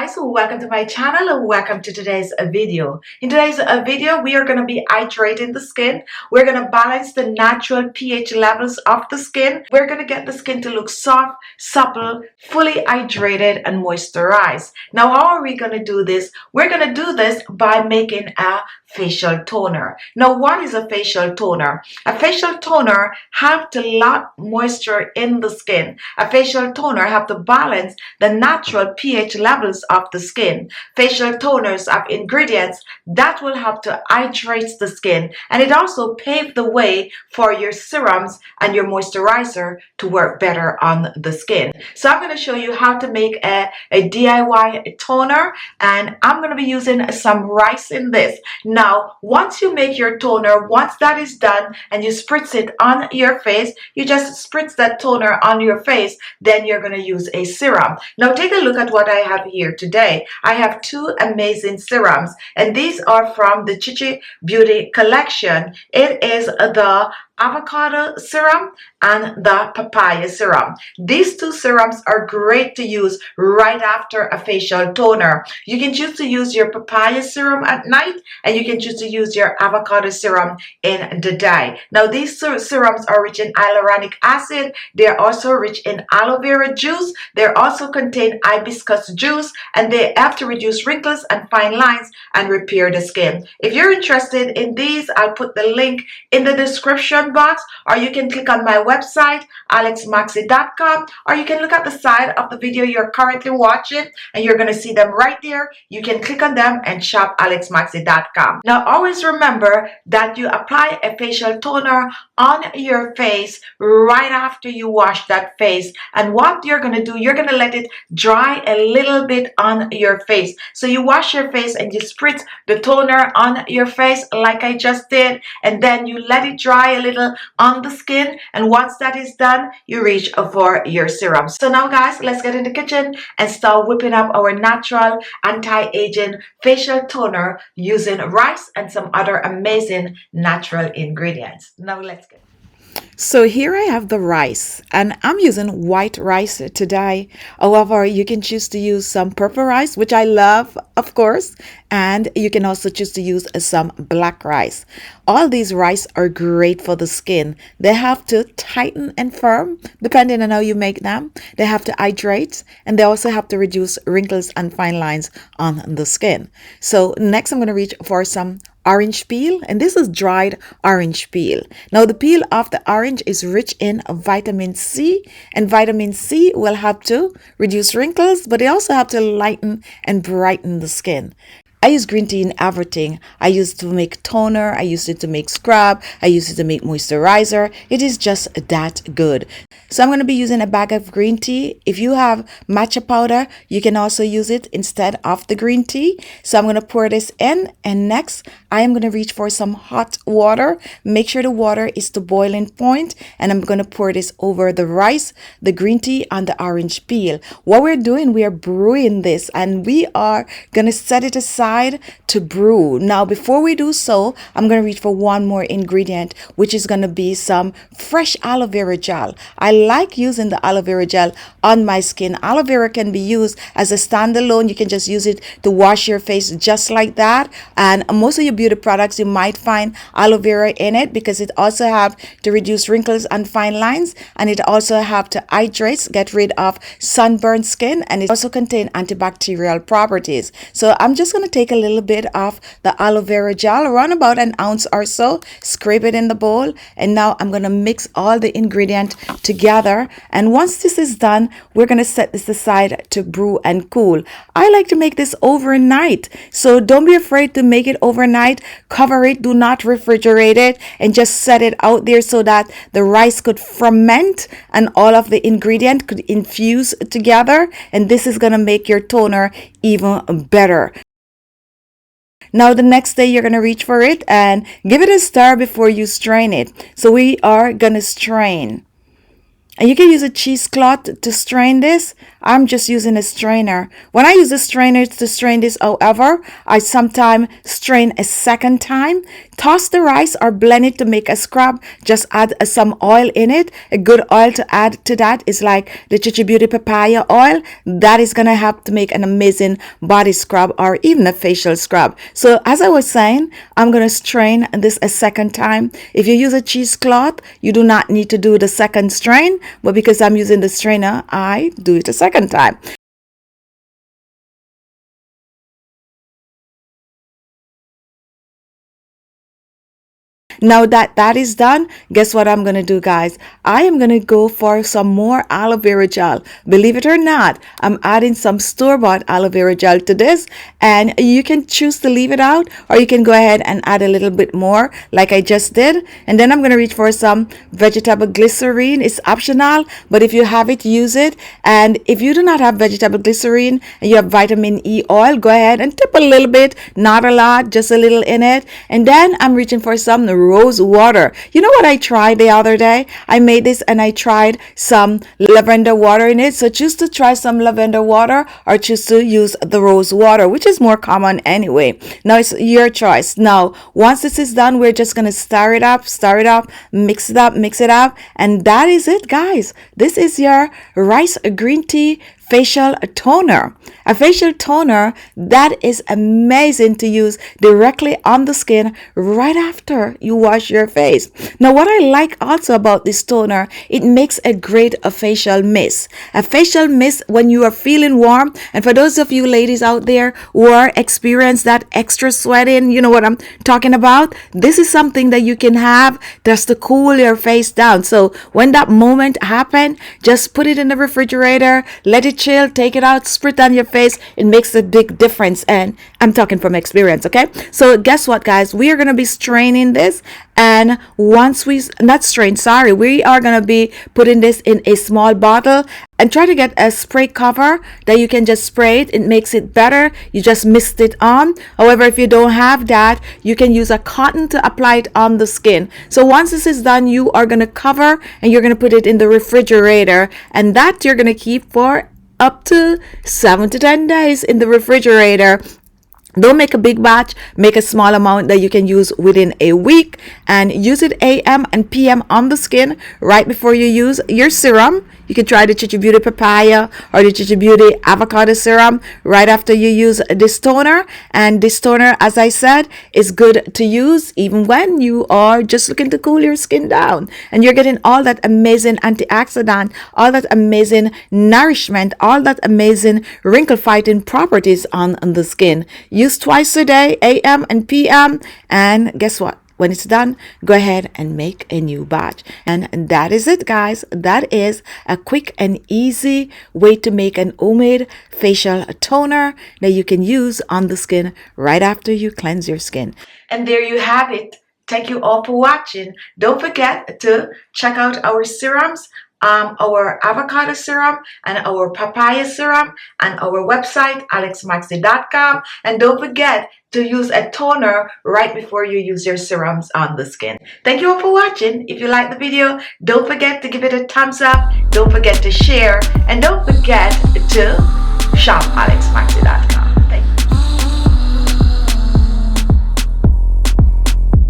guys, welcome to my channel and welcome to today's video. In today's video, we are going to be hydrating the skin. We're going to balance the natural pH levels of the skin. We're going to get the skin to look soft, supple, fully hydrated and moisturized. Now, how are we going to do this? We're going to do this by making a facial toner. Now, what is a facial toner? A facial toner helps to lock moisture in the skin. A facial toner helps to balance the natural pH levels of the skin. Facial toners have ingredients that will help to hydrate the skin, and it also paves the way for your serums and your moisturizer to work better on the skin. So I'm going to show you how to make a DIY toner, and I'm going to be using some rice in this. Now, once you make your toner, once that is done and you spritz it on your face, you just spritz that toner on your face, then you're going to use a serum. Now, take a look at what I have here today. I have two amazing serums, and these are from the khichibeauty collection. It is the avocado serum and the papaya serum. These two serums are great to use right after a facial toner. You can choose to use your papaya serum at night, and you can choose to use your avocado serum in the day. Now, these serums are rich in hyaluronic acid. They're also rich in aloe vera juice. They also contain hibiscus juice, and they have to reduce wrinkles and fine lines and repair the skin. If you're interested in these, I'll put the link in the description box, or you can click on my website ALESMAXii.com, or you can look at the side of the video you're currently watching and you're going to see them right there. You can click on them and shop ALESMAXii.com. Now, always remember that you apply a facial toner on your face right after you wash that face, and what you're going to do, you're going to let it dry a little bit on your face. So you wash your face and you spritz the toner on your face like I just did, and then you let it dry a little on the skin, and once that is done, you reach for your serum. So now, guys, let's get in the kitchen and start whipping up our natural anti-aging facial toner using rice and some other amazing natural ingredients. Now let's get. So here I have the rice, and I'm using white rice today. However, you can choose to use some purple rice, which I love, of course, and you can also choose to use some black rice. All these rice are great for the skin. They have to tighten and firm, depending on how you make them. They have to hydrate, and they also have to reduce wrinkles and fine lines on the skin. So next I'm going to reach for some orange peel, and this is dried orange peel. Now, the peel of the orange is rich in vitamin C, and vitamin C will help to reduce wrinkles, but they also have to lighten and brighten the skin. I use green tea in everything. I use it to make toner, I use it to make scrub, I use it to make moisturizer. It is just that good. So I'm going to be using a bag of green tea. If you have matcha powder, you can also use it instead of the green tea. So I'm going to pour this in, and next I am going to reach for some hot water. Make sure the water is to boiling point, and I'm going to pour this over the rice, the green tea, and the orange peel. What we're doing, we are brewing this, and we are going to set it aside to brew. Now, before we do so, I'm going to reach for one more ingredient, which is going to be some fresh aloe vera gel. I like using the aloe vera gel on my skin. Aloe vera can be used as a standalone. You can just use it to wash your face just like that. And most of your beauty products, you might find aloe vera in it, because it also have to reduce wrinkles and fine lines, and it also have to hydrate, get rid of sunburned skin, and it also contain antibacterial properties. So I'm just going to take a little bit of the aloe vera gel, around about an ounce or so, scrape it in the bowl, and now I'm going to mix all the ingredients together. And once this is done, we're going to set this aside to brew and cool. I like to make this overnight, so don't be afraid to make it overnight. Cover it, do not refrigerate it, and just set it out there so that the rice could ferment and all of the ingredient could infuse together, and this is going to make your toner even better. Now, the next day, you're going to reach for it and give it a stir before you strain it. So we are going to strain. And you can use a cheesecloth to strain this. I'm just using a strainer. When I use a strainer to strain this, however, I sometimes strain a second time. Toss the rice or blend it to make a scrub. Just add some oil in it. A good oil to add to that is like the Khichibeauty papaya oil. That is going to help to make an amazing body scrub or even a facial scrub. So as I was saying, I'm going to strain this a second time. If you use a cheesecloth, you do not need to do the second strain, but because I'm using the strainer, I do it a second time. Now that that is done, guess what I'm going to do, guys? I am going to go for some more aloe vera gel. Believe it or not, I'm adding some store-bought aloe vera gel to this, and you can choose to leave it out, or you can go ahead and add a little bit more like I just did. And then I'm going to reach for some vegetable glycerine. It's optional, but if you have it, use it. And if you do not have vegetable glycerine and you have vitamin E oil, go ahead and tip a little bit, not a lot, just a little in it. And then I'm reaching for some rose water. You know what I tried the other day? I made this and I tried some lavender water in it. So choose to try some lavender water or choose to use the rose water, which is more common anyway. Now it's your choice. Now, once this is done, we're just going to stir it up, mix it up. And that is it, guys. This is your rice green tea facial toner. A facial toner that is amazing to use directly on the skin right after you wash your face. Now, what I like also about this toner, it makes a great facial mist. A facial mist when you are feeling warm. And for those of you ladies out there who are experience that extra sweating, you know what I'm talking about. This is something that you can have just to cool your face down. So when that moment happens, just put it in the refrigerator, let it chill, take it out, sprit on your face. It makes a big difference, and I'm talking from experience. Okay, so guess what, guys, we are going to be straining this, and once we we are going to be putting this in a small bottle, and try to get a spray cover that you can just spray it. It makes it better. You just mist it on. However, if you don't have that, you can use a cotton to apply it on the skin. So once this is done, you are going to cover and you're going to put it in the refrigerator, and that you're going to keep for up to 7 to 10 days in the refrigerator. Don't make a big batch, make a small amount that you can use within a week, and use it AM and PM on the skin right before you use your serum. You can try the Khichibeauty papaya or the Khichibeauty avocado serum right after you use this toner. And this toner, as I said, is good to use even when you are just looking to cool your skin down. And you're getting all that amazing antioxidant, all that amazing nourishment, all that amazing wrinkle fighting properties on the skin. Use twice a day, AM and PM. And guess what? When it's done, go ahead and make a new batch. And that is it, guys. That is a quick and easy way to make an homemade facial toner that you can use on the skin right after you cleanse your skin. And there you have it. Thank you all for watching. Don't forget to check out our serums, our avocado serum and our papaya serum, and our website ALESMAXii.com. And don't forget to use a toner right before you use your serums on the skin. Thank you all for watching. If you like the video, don't forget to give it a thumbs up, don't forget to share, and don't forget to shop ALESMAXii.com.